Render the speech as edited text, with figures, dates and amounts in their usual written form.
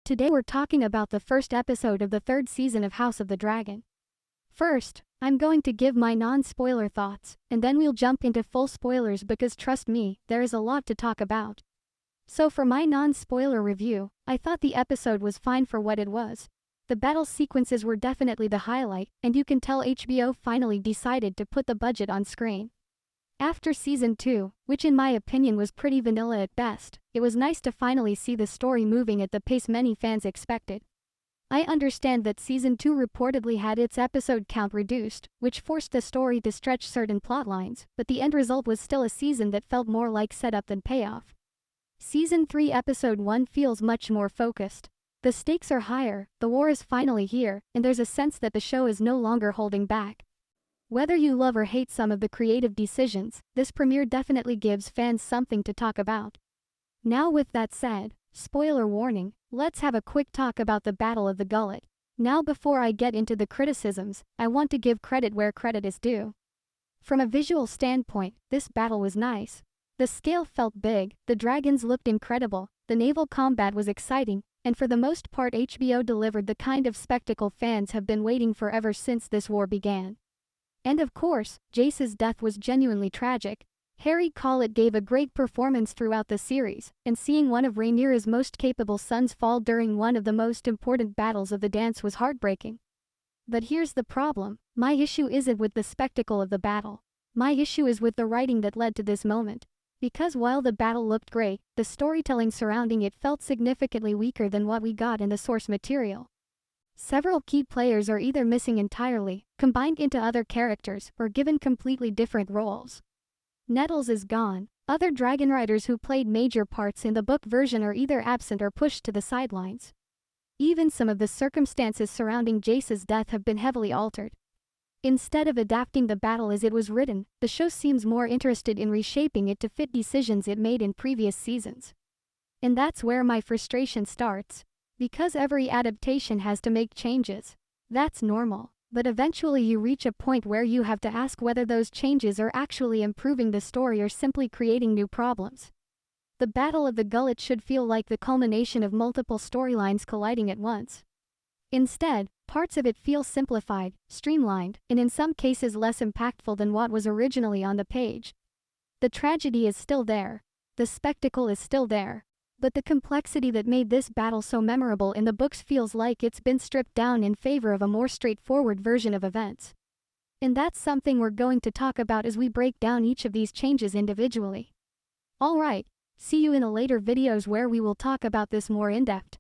Today we're talking about the first episode of the third season of House of the Dragon. First, I'm going to give my non-spoiler thoughts, and then we'll jump into full spoilers because trust me, there is a lot to talk about. So for my non-spoiler review, I thought the episode was fine for what it was. The battle sequences were definitely the highlight, and you can tell HBO finally decided to put the budget on screen. After Season 2, which in my opinion was pretty vanilla at best, it was nice to finally see the story moving at the pace many fans expected. I understand that Season 2 reportedly had its episode count reduced, which forced the story to stretch certain plotlines, but the end result was still a season that felt more like setup than payoff. Season 3 Episode 1 feels much more focused. The stakes are higher, the war is finally here, and there's a sense that the show is no longer holding back. Whether you love or hate some of the creative decisions, this premiere definitely gives fans something to talk about. Now with that said, spoiler warning, let's have a quick talk about the Battle of the Gullet. Now before I get into the criticisms, I want to give credit where credit is due. From a visual standpoint, this battle was nice. The scale felt big, the dragons looked incredible, the naval combat was exciting, and for the most part HBO delivered the kind of spectacle fans have been waiting for ever since this war began. And of course, Jace's death was genuinely tragic. Harry Collett gave a great performance throughout the series, and seeing one of Rhaenyra's most capable sons fall during one of the most important battles of the dance was heartbreaking. But here's the problem, my issue isn't with the spectacle of the battle. My issue is with the writing that led to this moment. Because while the battle looked great, the storytelling surrounding it felt significantly weaker than what we got in the source material. Several key players are either missing entirely, combined into other characters, or given completely different roles. Nettles is gone. Other dragon riders who played major parts in the book version are either absent or pushed to the sidelines. Even some of the circumstances surrounding Jace's death have been heavily altered. Instead of adapting the battle as it was written, the show seems more interested in reshaping it to fit decisions it made in previous seasons. And that's where my frustration starts. Because every adaptation has to make changes. That's normal. But eventually you reach a point where you have to ask whether those changes are actually improving the story or simply creating new problems. The Battle of the Gullet should feel like the culmination of multiple storylines colliding at once. Instead, parts of it feel simplified, streamlined, and in some cases less impactful than what was originally on the page. The tragedy is still there. The spectacle is still there. But the complexity that made this battle so memorable in the books feels like it's been stripped down in favor of a more straightforward version of events. And that's something we're going to talk about as we break down each of these changes individually. Alright, see you in the later videos where we will talk about this more in depth.